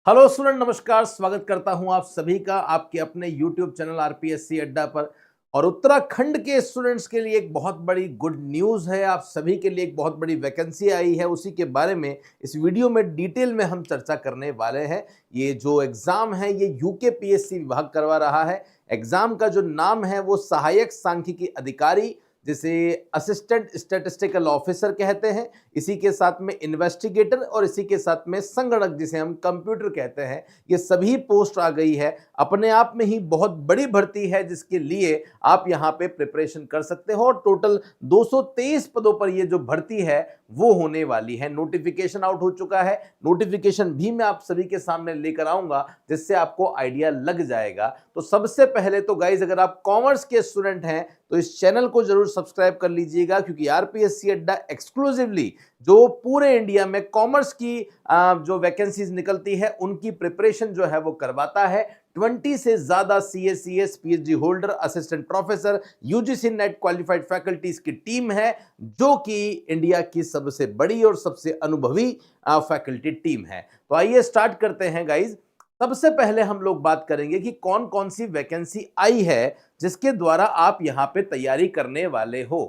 Hello student, नमस्कार। स्वागत करता हूं आप सभी का आपके अपने YouTube चैनल आरपीएससी अड्डा पर। और उत्तराखंड के स्टूडेंट्स के लिए एक बहुत बड़ी गुड न्यूज़ है। आप सभी के लिए एक बहुत बड़ी वैकेंसी आई है, उसी के बारे में इस वीडियो में डिटेल में हम चर्चा करने वाले हैं। ये जो एग्ज़ाम है ये यूकेपीएससी विभाग करवा रहा है। एग्ज़ाम का जो नाम है वो सहायक सांख्यिकी अधिकारी, जिसे असिस्टेंट स्टैटिस्टिकल ऑफिसर कहते हैं। इसी के साथ में इन्वेस्टिगेटर और इसी के साथ में संगणक, जिसे हम कंप्यूटर कहते हैं। ये सभी पोस्ट आ गई है। अपने आप में ही बहुत बड़ी भर्ती है, जिसके लिए आप यहाँ पे प्रिपरेशन कर सकते हो। और टोटल 223 पदों पर ये जो भर्ती है वो होने वाली है। नोटिफिकेशन आउट हो चुका है। नोटिफिकेशन भी मैं आप सभी के सामने लेकर आऊंगा, जिससे आपको आइडिया लग जाएगा। तो सबसे पहले तो गाइज, अगर आप कॉमर्स के स्टूडेंट हैं तो इस चैनल को जरूर सब्सक्राइब कर लीजिएगा, क्योंकि आरपीएससी अड्डा एक्सक्लूसिवली जो पूरे इंडिया में कॉमर्स की जो वैकेंसीज निकलती है उनकी प्रिपरेशन जो है वो करवाता है। 20 से ज्यादा CS PhD holder, assistant professor, UGC net qualified faculties की टीम है, जो कि इंडिया की सबसे बड़ी और सबसे अनुभवी फैकल्टी टीम है। तो आइए स्टार्ट करते हैं गाइज। सबसे पहले हम लोग बात करेंगे कि कौन कौन सी वैकेंसी आई है जिसके द्वारा आप यहां पे तैयारी करने वाले हो।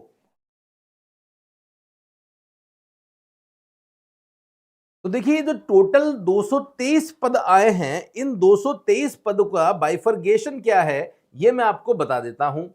तो देखिए, जो टोटल 223 पद आए हैं, इन 223 पदों का बाइफरगेशन क्या है ये मैं आपको बता देता हूं।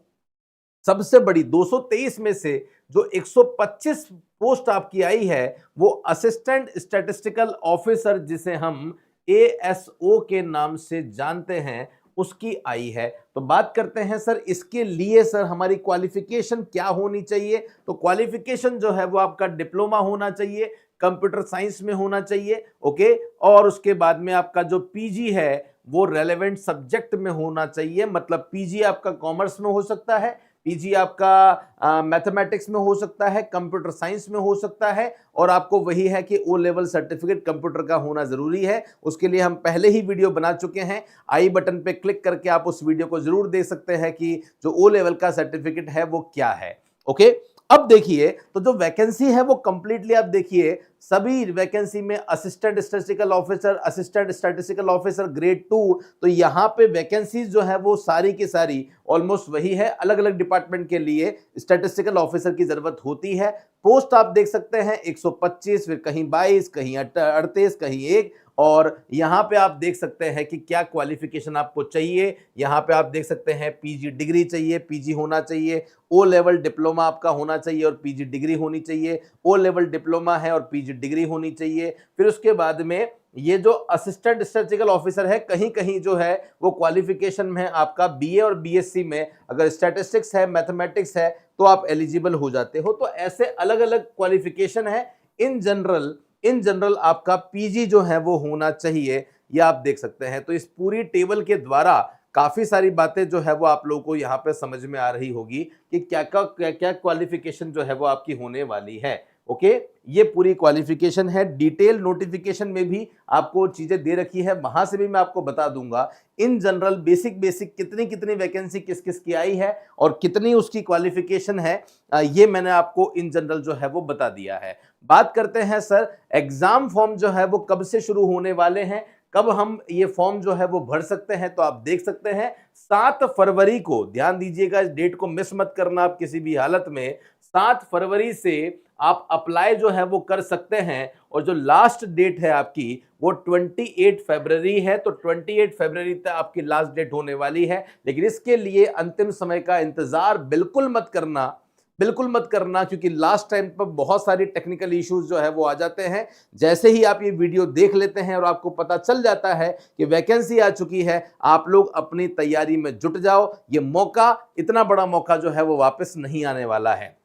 सबसे बड़ी 223 में से जो 125 पोस्ट आपकी आई है वो असिस्टेंट स्टैटिस्टिकल ऑफिसर, जिसे हम एएसओ के नाम से जानते हैं, उसकी आई है। तो बात करते हैं सर, इसके लिए सर हमारी क्वालिफिकेशन क्या होनी चाहिए। तो क्वालिफिकेशन जो है वो आपका डिप्लोमा होना चाहिए, कंप्यूटर साइंस में होना चाहिए, ओके। और उसके बाद में आपका जो पीजी है वो रेलेवेंट सब्जेक्ट में होना चाहिए। मतलब पीजी आपका कॉमर्स में हो सकता है, पीजी आपका मैथमेटिक्स में हो सकता है, कंप्यूटर साइंस में हो सकता है। और आपको वही है कि ओ लेवल सर्टिफिकेट कंप्यूटर का होना जरूरी है। उसके लिए हम पहले ही वीडियो बना चुके हैं। आई बटन पे क्लिक करके आप उस वीडियो को जरूर देख सकते हैं कि जो ओ लेवल का सर्टिफिकेट है वो क्या है, ओके। अब देखिए, तो जो वैकेंसी है वो कंप्लीटली आप देखिए, सभी वैकेंसी में assistant statistical officer, assistant statistical officer grade 2। तो यहां पे वैकेंसीज जो है वो सारी की सारी ऑलमोस्ट वही है। अलग अलग डिपार्टमेंट के लिए स्टैटिस्टिकल ऑफिसर की जरूरत होती है। पोस्ट आप देख सकते हैं 125, फिर कहीं 22, कहीं 38, कहीं 1। और यहां पे आप देख सकते हैं कि क्या क्वालिफिकेशन आपको चाहिए। यहां पे आप देख सकते हैं पीजी डिग्री चाहिए, पीजी होना चाहिए, ओ लेवल डिप्लोमा आपका होना चाहिए और पीजी डिग्री होनी चाहिए। ओ लेवल डिप्लोमा है और पीजी डिग्री होनी चाहिए। फिर उसके बाद में ये जो असिस्टेंट स्टैटिस्टिकल ऑफिसर है, कहीं कहीं जो है वो क्वालिफिकेशन में आपका बीए और बीएससी में अगर स्टैटिस्टिक्स है, मैथमेटिक्स है, तो आप एलिजिबल हो जाते हो। तो ऐसे अलग अलग क्वालिफिकेशन है। इन जनरल आपका पीजी जो है वो होना चाहिए, ये आप देख सकते हैं। तो इस पूरी टेबल के द्वारा काफी सारी बातें जो है वो आप लोगों को यहाँ पे समझ में आ रही होगी कि क्या क्वालिफिकेशन जो है वो आपकी होने वाली है, ओके। ये पूरी क्वालिफिकेशन है। डिटेल नोटिफिकेशन में भी आपको चीजें दे रखी है, वहां से भी मैं आपको बता दूंगा। इन जनरल बेसिक कितनी कितनी वैकेंसी किस किस की आई है और कितनी उसकी क्वालिफिकेशन है, ये मैंने आपको इन जनरल जो है वो बता दिया है। बात करते हैं सर, एग्जाम फॉर्म जो है वो कब से शुरू होने वाले हैं, कब हम ये फॉर्म जो है वो भर सकते हैं। तो आप देख सकते हैं 7 फरवरी को, ध्यान दीजिएगा, इस डेट को मिस मत करना आप किसी भी हालत में। 7 फरवरी से आप अप्लाई जो है वो कर सकते हैं। और जो लास्ट डेट है आपकी वो 28 फरवरी है। तो 28 फरवरी तक आपकी लास्ट डेट होने वाली है। लेकिन इसके लिए अंतिम समय का इंतजार बिल्कुल मत करना, बिल्कुल मत करना, क्योंकि लास्ट टाइम पर बहुत सारी टेक्निकल इश्यूज जो है वो आ जाते हैं। जैसे ही आप ये वीडियो देख लेते हैं और आपको पता चल जाता है कि वैकेंसी आ चुकी है, आप लोग अपनी तैयारी में जुट जाओ। ये मौका, इतना बड़ा मौका जो है वो वापस नहीं आने वाला है।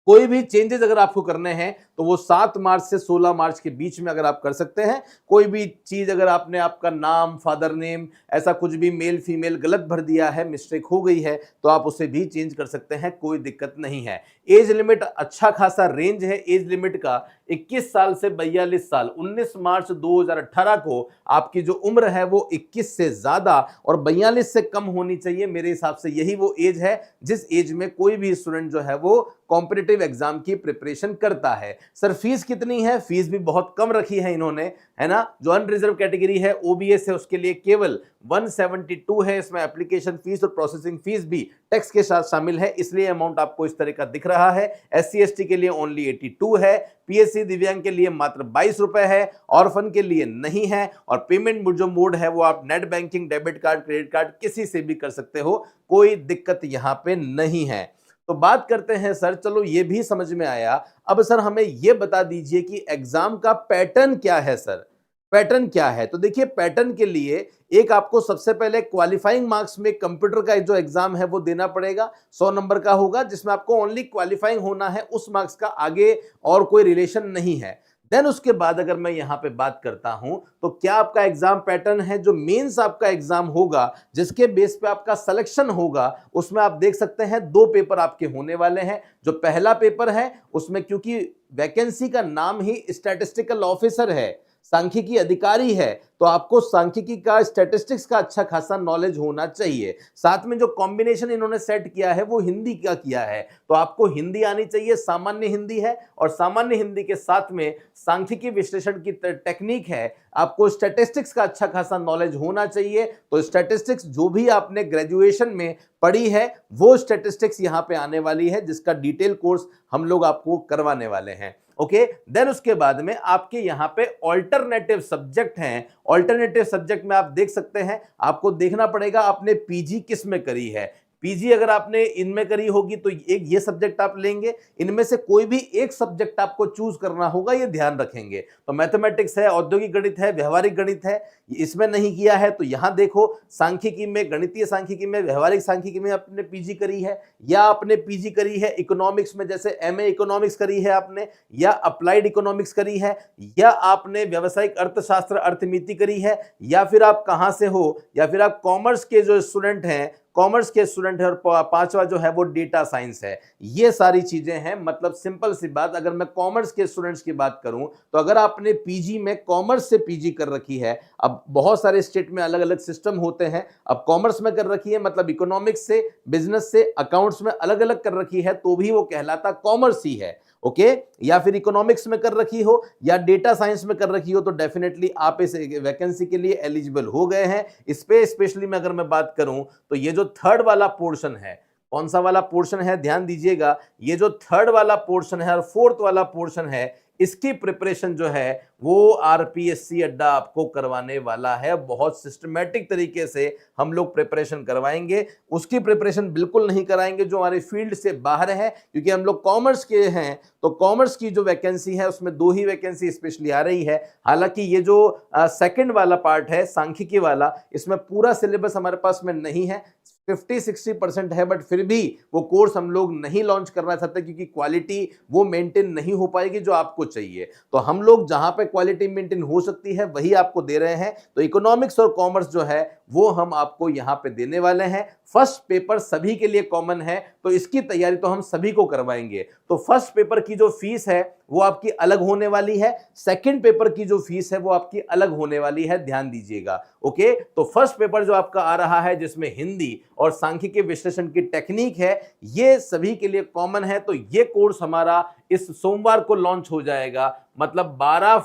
कोई भी चेंजेस अगर आपको करने हैं तो वो 7 मार्च से 16 मार्च के बीच में अगर आप कर सकते हैं। कोई भी चीज, अगर आपने आपका नाम, फादर नेम, ऐसा कुछ भी मेल फीमेल गलत भर दिया है, मिस्टेक हो गई है, तो आप उसे भी चेंज कर सकते हैं, कोई दिक्कत नहीं है। एज लिमिट अच्छा खासा रेंज है एज लिमिट का, 21 साल से 42 साल। 19 मार्च 2018 को आपकी जो उम्र है वो 21 से ज्यादा और 42 से कम होनी चाहिए। मेरे हिसाब से यही वो एज है जिस एज में कोई भी स्टूडेंट जो है वो कॉम्पिटिटिव एग्जाम की प्रिपरेशन करता है। सर फीस कितनी है? फीस भी बहुत कम रखी है इन्होंने, है ना। जो अनरिजर्व कैटेगरी है ओबीएस है उसके लिए केवल 172 है। इसमें एप्लीकेशन फीस और प्रोसेसिंग फीस भी टैक्स के साथ शामिल है, इसलिए अमाउंट आपको इस तरह का दिख रहा है। एससी एसटी के लिए ओनली 82 है, पीएससी दिव्यांग के लिए मात्र 22 रुपए है, ऑर्फन के लिए नहीं है। और पेमेंट जो मोड है वो आप net banking, debit card, credit card किसी से भी कर सकते हो, कोई दिक्कत यहां पे नहीं है। तो बात करते हैं सर, चलो ये भी समझ में आया। अब सर हमें ये बता दीजिए कि एग्जाम का पैटर्न क्या है सर, पैटर्न क्या है? तो देखिए पैटर्न के लिए एक आपको सबसे पहले क्वालिफाइंग मार्क्स में कंप्यूटर का जो एग्जाम है वो देना पड़ेगा, 100 नंबर का होगा, जिसमें आपको ओनली क्वालिफाइंग होना है, उस मार्क्स का आगे और कोई रिलेशन नहीं है। देन उसके बाद अगर मैं यहां पे बात करता हूं तो क्या आपका एग्जाम पैटर्न है, जो मेंस आपका एग्जाम होगा जिसके बेस पे आपका सिलेक्शन होगा, उसमें आप देख सकते हैं 2 पेपर आपके होने वाले हैं। जो पहला पेपर है उसमें क्योंकि वैकेंसी का नाम ही स्टैटिस्टिकल ऑफिसर है, सांख्यिकी अधिकारी है, तो आपको सांख्यिकी का, स्टैटिस्टिक्स का अच्छा खासा नॉलेज होना चाहिए। साथ में जो कॉम्बिनेशन इन्होंने सेट किया है वो हिंदी का किया है, तो आपको हिंदी आनी चाहिए, सामान्य हिंदी है, और सामान्य हिंदी के साथ में सांख्यिकी विश्लेषण की टेक्निक है, आपको स्टैटिस्टिक्स का अच्छा खासा नॉलेज होना चाहिए। तो स्टैटिस्टिक्स जो भी आपने ग्रेजुएशन में पढ़ी है वो स्टैटिस्टिक्स यहां पे आने वाली है, जिसका डिटेल कोर्स हम लोग आपको करवाने वाले हैं। ओके, देन उसके बाद में आपके यहां पे ऑल्टरनेटिव सब्जेक्ट हैं। ऑल्टरनेटिव सब्जेक्ट में आप देख सकते हैं, आपको देखना पड़ेगा आपने पीजी किस में करी है। पीजी अगर आपने इनमें करी होगी तो एक ये सब्जेक्ट आप लेंगे, इनमें से कोई भी एक सब्जेक्ट आपको चूज करना होगा, ये ध्यान रखेंगे। तो मैथमेटिक्स है, औद्योगिक गणित है, व्यवहारिक गणित है, इसमें नहीं किया है तो यहां देखो सांख्यिकी में, गणितीय सांख्यिकी में, व्यवहारिक सांख्यिकी में आपने पीजी करी है, या आपने पीजी करी है इकोनॉमिक्स में, जैसे एमए इकोनॉमिक्स करी है आपने, या अप्लाइड इकोनॉमिक्स करी है, या आपने व्यवसायिक अर्थशास्त्र, अर्थनीति करी है, या फिर आप कहां से हो, या फिर आप कॉमर्स के जो स्टूडेंट हैं, कॉमर्स के स्टूडेंट है, और पांचवा जो है वो डेटा साइंस है। ये सारी चीजें हैं। मतलब सिंपल सी बात, अगर मैं कॉमर्स के स्टूडेंट्स की बात करूं तो अगर आपने पीजी में कॉमर्स से पीजी कर रखी है, अब बहुत सारे स्टेट में अलग अलग सिस्टम होते हैं, अब कॉमर्स में कर रखी है मतलब इकोनॉमिक्स से, बिजनेस से, अकाउंट्स में अलग अलग कर रखी है, तो भी वो कहलाता कॉमर्स ही है। ओके, या फिर इकोनॉमिक्स में कर रखी हो या डेटा साइंस में कर रखी हो तो डेफिनेटली आप इस वैकेंसी के लिए एलिजिबल हो गए हैं। इस पे स्पेशली मैं अगर मैं बात करूं तो ये जो थर्ड वाला पोर्शन है, कौन सा वाला पोर्शन है, ध्यान दीजिएगा, ये जो थर्ड वाला पोर्शन है और फोर्थ वाला पोर्शन है, इसकी प्रिपरेशन जो है वो आरपीएससी अड्डा आपको करवाने वाला है। बहुत सिस्टमैटिक तरीके से हम लोग प्रिपरेशन करवाएंगे। उसकी प्रिपरेशन बिल्कुल नहीं कराएंगे जो हमारे फील्ड से बाहर है, क्योंकि हम लोग कॉमर्स के हैं, तो कॉमर्स की जो वैकेंसी है उसमें 2 ही वैकेंसी स्पेशली आ रही है। हालांकि ये जो सेकंड वाला पार्ट है सांख्यिकी वाला, इसमें पूरा सिलेबस हमारे पास में नहीं है, 50-60% है, बट फिर भी वो कोर्स हम लोग नहीं लॉन्च करना चाहते क्योंकि क्वालिटी वो मेंटेन नहीं हो पाएगी जो आपको चाहिए। तो हम लोग जहां पे क्वालिटी मेंटेन हो सकती है वही आपको दे रहे हैं। तो इकोनॉमिक्स और कॉमर्स जो है वो हम आपको यहां पे देने वाले हैं। फर्स्ट पेपर सभी के लिए कॉमन है, तो इसकी तैयारी तो हम सभी को करवाएंगे। तो फर्स्ट पेपर की जो फीस है वो आपकी अलग होने वाली है, सेकंड पेपर की जो फीस है वो आपकी अलग होने वाली है, ध्यान दीजिएगा। ओके, तो फर्स्ट पेपर जो आपका आ रहा है जिसमें हिंदी और सांख्यिकी विश्लेषण की टेक्निक है, ये सभी के लिए कॉमन है। तो ये कोर्स हमारा इस सोमवार को लॉन्च हो जाएगा, मतलब 12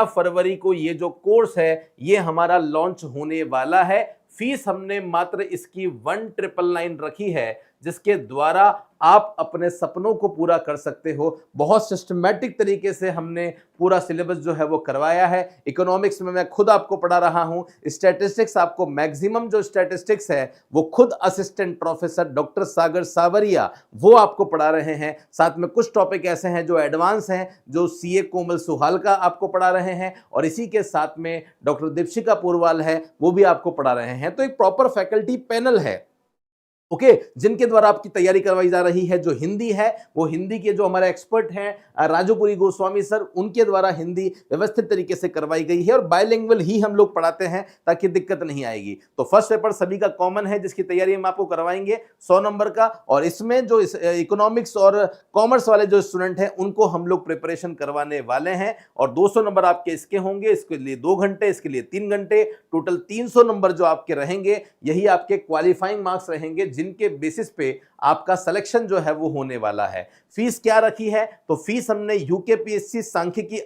फरवरी को ये जो कोर्स है ये हमारा लॉन्च होने वाला है। फीस हमने मात्र इसकी 1999 रखी है, जिसके द्वारा आप अपने सपनों को पूरा कर सकते हो। बहुत सिस्टमैटिक तरीके से हमने पूरा सिलेबस जो है वो करवाया है। इकोनॉमिक्स में मैं खुद आपको पढ़ा रहा हूं, स्टैटिस्टिक्स आपको मैक्सिमम जो स्टैटिस्टिक्स है वो खुद असिस्टेंट प्रोफेसर डॉक्टर सागर सावरिया वो आपको पढ़ा रहे हैं। साथ में कुछ टॉपिक ऐसे हैं जो एडवांस हैं, जो सीए कोमल सुहाल का आपको पढ़ा रहे हैं, और इसी के साथ में डॉक्टर दीपशिका पुरवाल है वो भी आपको पढ़ा रहे हैं। तो एक प्रॉपर फैकल्टी पैनल है। ओके जिनके द्वारा आपकी तैयारी करवाई जा रही है। जो हिंदी है वो हिंदी के जो हमारे एक्सपर्ट हैं राजूपुरी गोस्वामी सर, उनके द्वारा हिंदी व्यवस्थित तरीके से करवाई गई है और बायलिंगुअल ही हम लोग पढ़ाते हैं ताकि दिक्कत नहीं आएगी। तो फर्स्ट पेपर सभी का कॉमन है जिसकी तैयारी हम आपको करवाएंगे 100 नंबर का, और इसमें जो इकोनॉमिक्स और कॉमर्स वाले जो स्टूडेंट हैं उनको हम लोग प्रिपरेशन करवाने वाले हैं। और 200 नंबर आपके इसके होंगे, इसके लिए 2 घंटे, इसके लिए 3 घंटे, टोटल 300 नंबर जो आपके रहेंगे यही आपके क्वालिफाइंग मार्क्स रहेंगे जिनके बेसिस पे आपका सिलेक्शन जो है वो होने वाला है। फीस क्या रखी है? तो फीस हमने यूकेपीएससी सांख्यिकी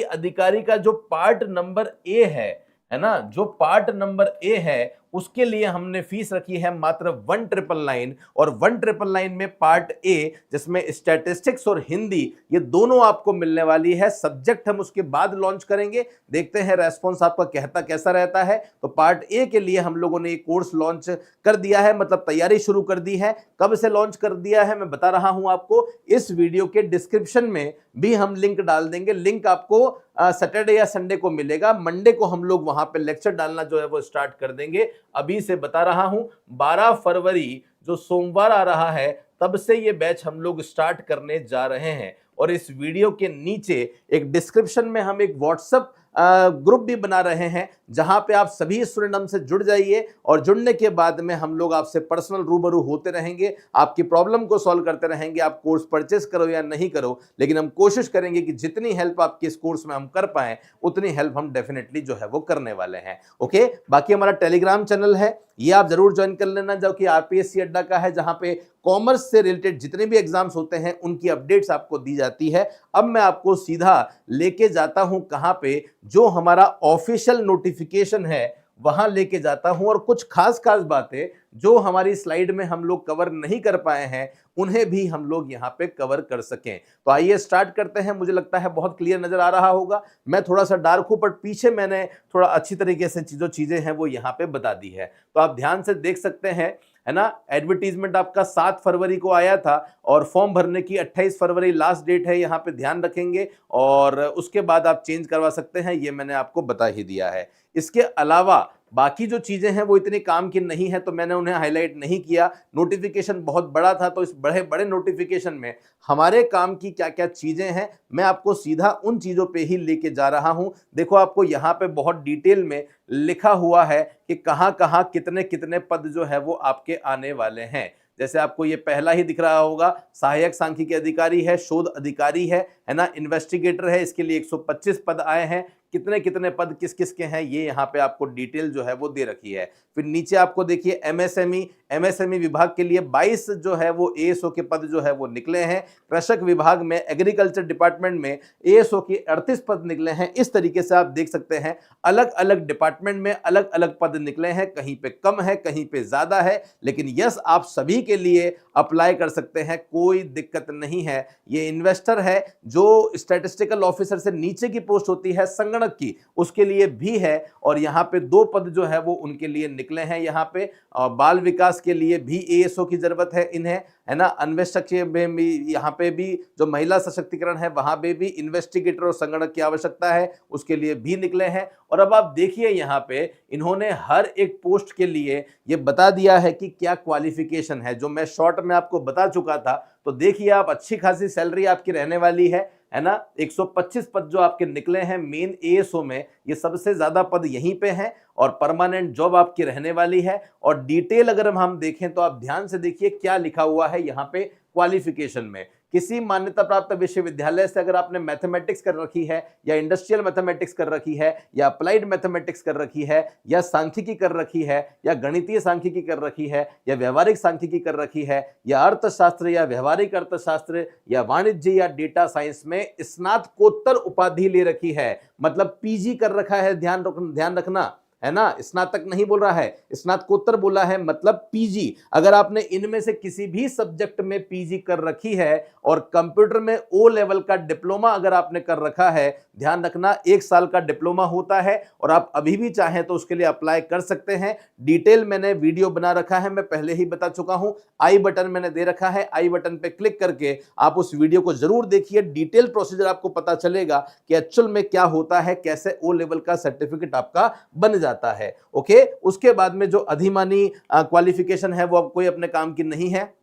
अधिकारी का जो पार्ट नंबर ए है ना, जो पार्ट नंबर ए है उसके लिए हमने फीस रखी है मात्र 1999, और 1999 में पार्ट ए जिसमें स्टैटिस्टिक्स और हिंदी ये दोनों आपको मिलने वाली है। सब्जेक्ट हम उसके बाद लॉन्च करेंगे, देखते हैं रेस्पॉन्स आपका कहता कैसा रहता है। तो पार्ट ए के लिए हम लोगों ने एक कोर्स लॉन्च कर दिया है, मतलब तैयारी शुरू कर दी है। कब से लॉन्च कर दिया है मैं बता रहा हूं आपको, इस वीडियो के डिस्क्रिप्शन में भी हम लिंक डाल देंगे। लिंक आपको सैटरडे या संडे को मिलेगा, मंडे को हम लोग वहां पे लेक्चर डालना जो है वो स्टार्ट कर देंगे। अभी से बता रहा हूं 12 फरवरी जो सोमवार आ रहा है तब से ये बैच हम लोग स्टार्ट करने जा रहे हैं। और इस वीडियो के नीचे एक डिस्क्रिप्शन में हम एक व्हाट्सएप ग्रुप भी बना रहे हैं जहां पे आप सभी स्टूडेंट हमसे जुड़ जाइए, और जुड़ने के बाद में हम लोग आपसे पर्सनल रूबरू होते रहेंगे, आपकी प्रॉब्लम को सॉल्व करते रहेंगे। आप कोर्स परचेस करो या नहीं करो, लेकिन हम कोशिश करेंगे कि जितनी हेल्प आपकी इस कोर्स में हम कर पाएं उतनी हेल्प हम डेफिनेटली जो है वो करने वाले हैं। ओके, बाकी हमारा टेलीग्राम चैनल है, ये आप जरूर ज्वाइन कर लेना, जो कि आरपीएससी अड्डा का है, जहां पे कॉमर्स से रिलेटेड जितने भी एग्जाम्स होते हैं उनकी अपडेट्स आपको दी जाती है। अब मैं आपको सीधा लेके जाता हूं कहां पे, जो हमारा ऑफिशियल नोटिफिकेशन है वहां लेके जाता हूं, और कुछ खास बातें जो हमारी स्लाइड में हम लोग कवर नहीं कर पाए हैं उन्हें भी हम लोग यहां पे कवर कर सकें। तो आइए स्टार्ट करते हैं। मुझे लगता है बहुत क्लियर नजर आ रहा होगा, मैं थोड़ा सा डार्क हूं पर पीछे मैंने थोड़ा अच्छी तरीके से जो चीजें हैं वो यहां पे बता दी है, तो आप ध्यान से देख सकते हैं, है ना। एडवर्टीजमेंट आपका 7 फरवरी को आया था और फॉर्म भरने की 28 फरवरी लास्ट डेट है, यहाँ पे ध्यान रखेंगे, और उसके बाद आप चेंज करवा सकते हैं, ये मैंने आपको बता ही दिया है। इसके अलावा बाकी जो चीजें हैं वो इतने काम की नहीं है तो मैंने उन्हें हाईलाइट नहीं किया। नोटिफिकेशन बहुत बड़ा था तो इस बड़े बड़े नोटिफिकेशन में हमारे काम की क्या क्या चीजें हैं मैं आपको सीधा उन चीजों पे ही लेके जा रहा हूं। देखो आपको यहाँ पे बहुत डिटेल में लिखा हुआ है कि कहां कहां कितने कितने पद जो है वो आपके आने वाले हैं। जैसे आपको ये पहला ही दिख रहा होगा, सहायक सांख्यिकी अधिकारी है, शोध अधिकारी है ना, इन्वेस्टिगेटर है, इसके लिए 125 पद आए हैं। कितने कितने पद किस किस के हैं ये यहाँ पे आपको डिटेल जो है वो दे रखी है। फिर नीचे आपको देखिए एमएसएमई विभाग के लिए 22 जो है वो एएसओ के पद जो है वो निकले हैं। कृषक विभाग में, एग्रीकल्चर डिपार्टमेंट में एएसओ के 38 पद निकले हैं। इस तरीके से आप देख सकते हैं अलग अलग डिपार्टमेंट में अलग अलग पद निकले हैं, कहीं पे कम है कहीं पे ज्यादा है, लेकिन यस आप सभी के लिए अप्लाई कर सकते हैं, कोई दिक्कत नहीं है। ये इन्वेस्टर है जो स्टैटिस्टिकल ऑफिसर से नीचे की पोस्ट होती है संगणक की, उसके लिए भी है, और यहाँ पे 2 पद जो है वो उनके लिए निकले हैं। यहाँ पे बाल विकास के लिए भी एएसओ की जरूरत है इन्हें, है ना। अन्वेषक में भी यहाँ पे भी जो महिला सशक्तिकरण है वहां पे भी इन्वेस्टिगेटर और संगणक की आवश्यकता है, उसके लिए भी निकले हैं। और अब आप देखिए यहाँ पे इन्होंने हर एक पोस्ट के लिए ये बता दिया है कि क्या क्वालिफिकेशन है, जो मैं शॉर्ट में आपको बता चुका था। तो देखिए आप अच्छी खासी सैलरी आपकी रहने वाली है ना। 125 पद जो आपके निकले हैं मेन एएसओ में, ये सबसे ज्यादा पद यहीं पे हैं, और परमानेंट जॉब आपकी रहने वाली है। और डिटेल अगर हम देखें तो आप ध्यान से देखिए क्या लिखा हुआ है यहाँ पे क्वालिफिकेशन में। किसी मान्यता प्राप्त विश्वविद्यालय से अगर आपने मैथमेटिक्स कर रखी है, या इंडस्ट्रियल मैथमेटिक्स कर रखी है, या अप्लाइड मैथमेटिक्स कर रखी है, या सांख्यिकी कर रखी है, या गणितीय सांख्यिकी कर रखी है, या व्यवहारिक सांख्यिकी कर रखी है, या अर्थशास्त्र या व्यवहारिक अर्थशास्त्र या वाणिज्य या डेटा साइंस में स्नातकोत्तर उपाधि ले रखी है, मतलब पीजी कर रखा है, ध्यान रखना, है ना। स्नातक नहीं बोल रहा है, स्नातकोत्तर बोला है, मतलब पीजी। अगर आपने इनमें से किसी भी सब्जेक्ट में पीजी कर रखी है और कंप्यूटर में ओ लेवल का डिप्लोमा अगर आपने कर रखा है, ध्यान रखना 1 साल का डिप्लोमा होता है, और आप अभी भी चाहें तो उसके लिए अप्लाई कर सकते हैं। डिटेल मैंने वीडियो बना रखा है, मैं पहले ही बता चुका हूं, आई बटन मैंने दे रखा है, आई बटन पे क्लिक करके आप उस वीडियो को जरूर देखिए। डिटेल प्रोसीजर आपको पता चलेगा कि एक्चुअल में क्या होता है, कैसे ओ लेवल का सर्टिफिकेट आपका बन जाता जाता है। ओके, उसके बाद में जो अधिमानी क्वालिफिकेशन है वो अब कोई अपने काम की नहीं है।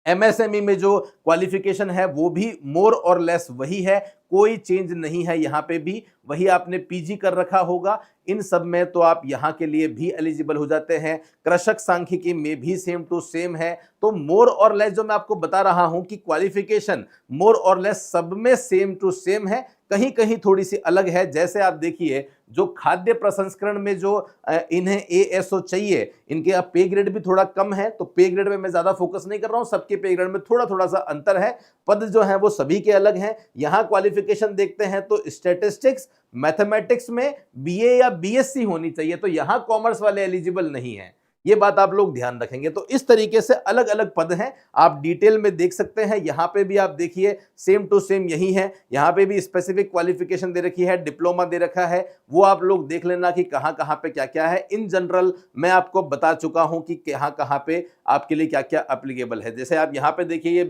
एमएसएमई में जो क्वालिफिकेशन है वो भी मोर और लेस वही है, कोई चेंज नहीं है यहां पे भी, वही आपने पीजी कर रखा होगा। इन सब में तो आप यहां के लिए भी एलिजिबल हो जाते हैं। कृषक सांख्यिकी में भी सेम टू सेम है। तो मोर और लेस जो मैं आपको बता रहा हूं कि क्वालिफिकेशन मोर और लेस सब में सेम टू सेम है, कहीं कहीं थोड़ी सी अलग है। जैसे आप देखिए, जो खाद्य प्रसंस्करण में जो इन्हें एएसओ चाहिए, इनके अब पे ग्रेड भी थोड़ा कम है, तो पे ग्रेड में मैं ज्यादा फोकस नहीं कर रहा हूं, सबके पे ग्रेड में थोड़ा थोड़ा सा अंतर है, पद जो है वो सभी के अलग हैं। यहां क्वालिफिकेशन देखते हैं तो स्टैटिस्टिक्स मैथमेटिक्स में बीए या बीएससी होनी चाहिए, तो यहां कॉमर्स वाले एलिजिबल नहीं है, ये बात आप लोग ध्यान रखेंगे। तो इस तरीके से अलग अलग पद हैं, आप डिटेल में देख सकते हैं। यहां पे भी आप देखिए सेम टू सेम यही है, यहां पे भी स्पेसिफिक क्वालिफिकेशन दे रखी है, डिप्लोमा दे रखा है, वो आप लोग देख लेना कि कहां कहां पे क्या क्या है। इन जनरल मैं आपको बता चुका हूं कि कहां कहां पे आपके लिए क्या क्या एप्लीकेबल है। जैसे आप यहां पे देखिए, ये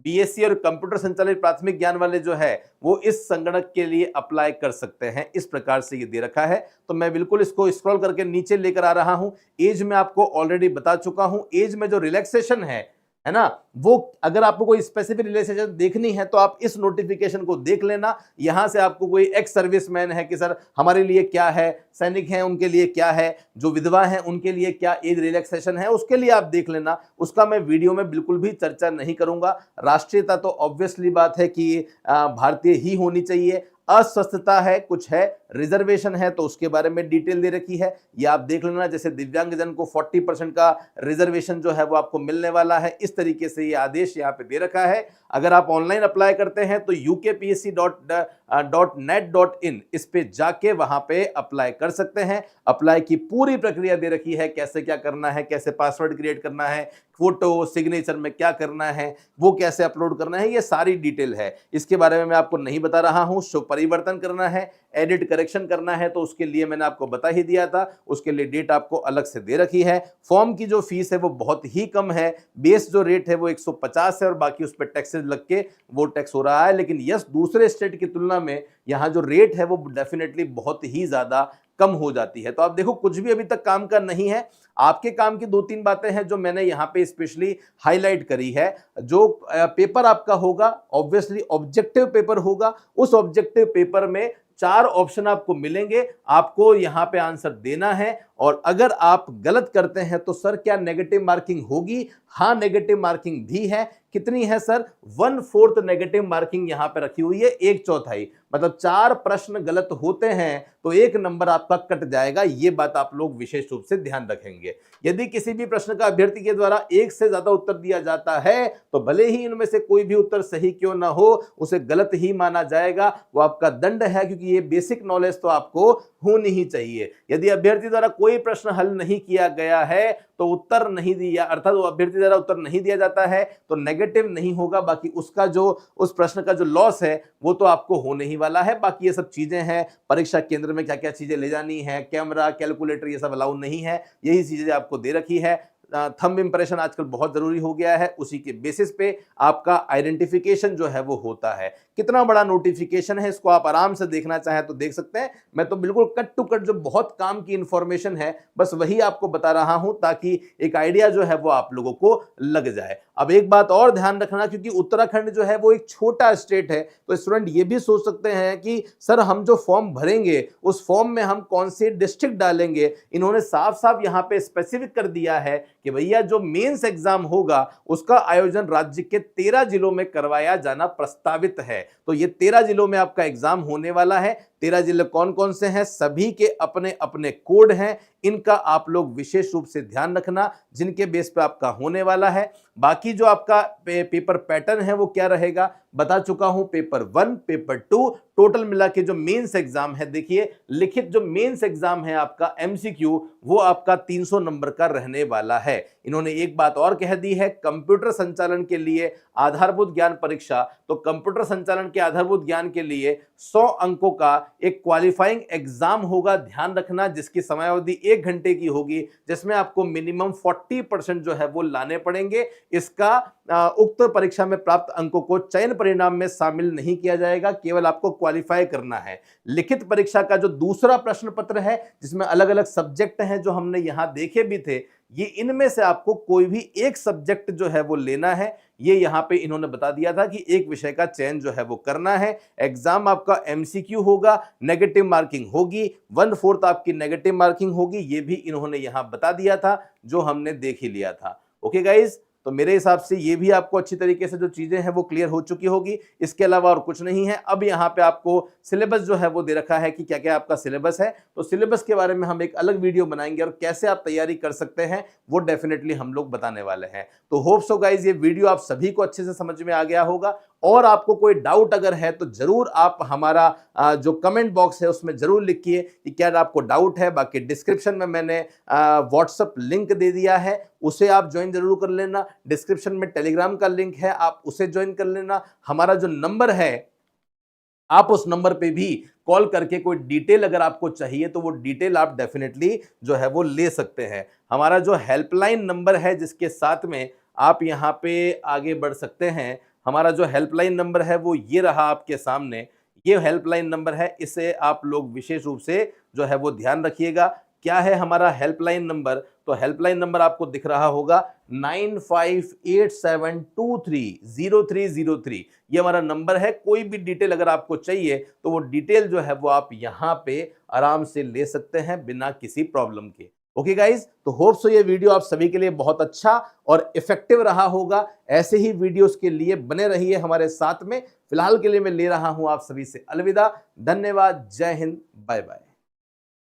बीएससी और कंप्यूटर संचालित प्राथमिक ज्ञान वाले जो है वो इस संगणक के लिए अप्लाई कर सकते हैं, इस प्रकार से ये दे रखा है। तो मैं बिल्कुल इसको स्क्रॉल करके नीचे लेकर आ रहा हूं। एज में आपको ऑलरेडी बता चुका हूं, एज में जो रिलैक्सेशन है ना, वो अगर आपको कोई स्पेसिफिक रिलैक्सेशन देखनी है तो आप इस नोटिफिकेशन को देख लेना। यहां से आपको कोई एक्स सर्विसमैन है कि सर हमारे लिए क्या है, सैनिक हैं उनके लिए क्या है, जो विधवा हैं उनके लिए क्या एज रिलैक्सेशन है, उसके लिए आप देख लेना। उसका मैं वीडियो में बिल्कुल भी चर्चा नहीं करूंगा। राष्ट्रीयता तो ऑब्वियसली बात है कि भारतीय ही होनी चाहिए। अस्वस्थता है, कुछ है, रिजर्वेशन है, तो उसके बारे में डिटेल दे रखी है, ये आप देख लेना। जैसे दिव्यांगजन को 40% का रिजर्वेशन जो है वो आपको मिलने वाला है, इस तरीके से ये आदेश यहाँ पे दे रखा है। अगर आप ऑनलाइन अप्लाई करते हैं तो ukpsc.net.in इस पे जाके वहां पे अप्लाई कर सकते हैं। अप्लाई की पूरी प्रक्रिया दे रखी है, कैसे क्या करना है, कैसे पासवर्ड क्रिएट करना है, फोटो सिग्नेचर में क्या करना है, वो कैसे अपलोड करना है, ये सारी डिटेल है। इसके बारे में मैं आपको नहीं बता रहा हूं। शो परिवर्तन करना है, एडिट करेक्शन करना है, तो उसके लिए मैंने आपको बता ही दिया था, उसके लिए डेट आपको अलग से दे रखी है। फॉर्म की जो फीस है वो बहुत ही कम है, बेस जो रेट है वो 150 है और बाकी उस पर टैक्सेस लग के वो टैक्स हो रहा है। लेकिन यस, दूसरे स्टेट की तुलना में यहाँ जो रेट है वो डेफिनेटली बहुत ही ज्यादा कम हो जाती है। तो आप देखो, कुछ भी अभी तक काम का नहीं है, आपके काम की 2-3 बातें हैं जो मैंने यहां पे स्पेशली हाईलाइट करी है। जो पेपर आपका होगा ऑब्वियसली ऑब्जेक्टिव पेपर होगा, उस ऑब्जेक्टिव पेपर में 4 ऑप्शन आपको मिलेंगे, आपको यहां पे आंसर देना है। और अगर आप गलत करते हैं तो सर क्या नेगेटिव मार्किंग होगी? हाँ, नेगेटिव मार्किंग भी है। कितनी है सर? 1/4 नेगेटिव मार्किंग यहां पे रखी हुई है, 1/4। मतलब 4 प्रश्न गलत होते हैं तो 1 नंबर आपका कट जाएगा। ये बात आप लोग विशेष रूप से ध्यान रखेंगे। यदि किसी भी प्रश्न का अभ्यर्थी के द्वारा 1 से ज्यादा उत्तर दिया जाता है तो भले ही इनमें से कोई भी उत्तर सही क्यों ना हो, उसे गलत ही माना जाएगा, वो आपका दंड है, क्योंकि ये बेसिक नॉलेज तो आपको होनी ही चाहिए। यदि अभ्यर्थी द्वारा कोई प्रश्न हल नहीं किया गया है तो उत्तर नहीं दिया, अर्थात वो अभ्यर्थी द्वारा उत्तर नहीं दिया जाता है तो नेगेटिव नहीं होगा, बाकी उसका जो उस प्रश्न का जो लॉस है वो तो आपको होने ही वाला है। बाकी ये सब चीजें हैं, परीक्षा केंद्र में क्या क्या चीजें ले जानी है, कैमरा, कैलकुलेटर, ये सब अलाउ नहीं है, यही चीजें आपको दे रखी है। थंब इंप्रेशन आजकल बहुत जरूरी हो गया है, उसी के बेसिस पे आपका आइडेंटिफिकेशन जो है वो होता है। कितना बड़ा नोटिफिकेशन है, इसको आप आराम से देखना चाहें तो देख सकते हैं। मैं तो बिल्कुल कट टू कट जो बहुत काम की इंफॉर्मेशन है बस वही आपको बता रहा हूं, ताकि एक आइडिया जो है वो आप लोगों को लग जाए। अब एक बात और ध्यान रखना, क्योंकि उत्तराखंड जो है वो एक छोटा स्टेट है, तो स्टूडेंट ये भी सोच सकते हैं कि सर हम जो फॉर्म भरेंगे उस फॉर्म में हम कौन से डिस्ट्रिक्ट डालेंगे। इन्होंने साफ साफ यहां पे स्पेसिफिक कर दिया है कि भैया जो मेंस एग्जाम होगा उसका आयोजन राज्य के 13 जिलों में करवाया जाना प्रस्तावित है। तो ये 13 जिलों में आपका एग्जाम होने वाला है। 13 जिले कौन कौन से हैं? सभी के अपने अपने कोड हैं, इनका आप लोग विशेष रूप से ध्यान रखना, जिनके बेस पे आपका होने वाला है। बाकी जो आपका पेपर पैटर्न है वो क्या रहेगा बता चुका हूं। पेपर 1, पेपर 2 टोटल मिला के जो मेंस एग्जाम है, देखिए लिखित जो मेंस एग्जाम है आपका एमसीक्यू, वो आपका 300 नंबर का रहने वाला है। इन्होंने एक बात और कह दी है, कंप्यूटर संचालन के लिए आधारभूत ज्ञान परीक्षा, तो कंप्यूटर संचालन के आधारभूत ज्ञान के लिए 100 अंकों का एक क्वालिफाइंग एग्जाम होगा, ध्यान रखना, जिसकी समयावधि 1 घंटे की होगी, जिसमें आपको मिनिमम 40% जो है वो लाने पड़ेंगे। इसका उक्त परीक्षा में प्राप्त अंकों को चयन परिणाम में शामिल नहीं किया जाएगा, केवल आपको क्वालिफाई करना है। लिखित परीक्षा का जो दूसरा प्रश्न पत्र है, जिसमें अलग अलग सब्जेक्ट हैं जो हमने यहां देखे भी थे, ये इनमें से आपको कोई भी एक सब्जेक्ट जो है वो लेना है। ये यहां पे इन्होंने बता दिया था कि एक विषय का चयन जो है वो करना है। एग्जाम आपका एमसीक्यू होगा, नेगेटिव मार्किंग होगी, 1/4 आपकी नेगेटिव मार्किंग होगी, ये भी इन्होंने यहां बता दिया था, जो हमने देख ही लिया था। ओके गाइज, तो मेरे हिसाब से ये भी आपको अच्छी तरीके से जो चीजें हैं वो क्लियर हो चुकी होगी। इसके अलावा और कुछ नहीं है। अब यहाँ पे आपको सिलेबस जो है वो दे रखा है कि क्या क्या आपका सिलेबस है, तो सिलेबस के बारे में हम एक अलग वीडियो बनाएंगे और कैसे आप तैयारी कर सकते हैं वो डेफिनेटली हम लोग बताने वाले हैं। तो होप सो गाइज ये वीडियो आप सभी को अच्छे से समझ में आ गया होगा, और आपको कोई डाउट अगर है तो जरूर आप हमारा जो कमेंट बॉक्स है उसमें जरूर लिखिए कि क्या आपको डाउट है। बाकी डिस्क्रिप्शन में मैंने व्हाट्सएप लिंक दे दिया है, उसे आप ज्वाइन जरूर कर लेना। डिस्क्रिप्शन में टेलीग्राम का लिंक है, आप उसे ज्वाइन कर लेना। हमारा जो नंबर है, आप उस नंबर पे भी कॉल करके कोई डिटेल अगर आपको चाहिए तो वो डिटेल आप डेफिनेटली जो है वो ले सकते हैं। हमारा जो हेल्पलाइन नंबर है, जिसके साथ में आप यहाँ पे आगे बढ़ सकते हैं, हमारा जो हेल्पलाइन नंबर है वो ये रहा आपके सामने। ये हेल्पलाइन नंबर है, इसे आप लोग विशेष रूप से जो है वो ध्यान रखिएगा। क्या है हमारा हेल्पलाइन नंबर? तो हेल्पलाइन नंबर आपको दिख रहा होगा 9587230303। ये हमारा नंबर है। कोई भी डिटेल अगर आपको चाहिए तो वो डिटेल जो है वो आप यहाँ पे आराम से ले सकते हैं बिना किसी प्रॉब्लम के। ओके गाइज, तो होप सो ये वीडियो आप सभी के लिए बहुत अच्छा और इफेक्टिव रहा होगा। ऐसे ही वीडियोस के लिए बने रहिए हमारे साथ में। फिलहाल के लिए मैं ले रहा हूं आप सभी से अलविदा। धन्यवाद, जय हिंद, बाय बाय।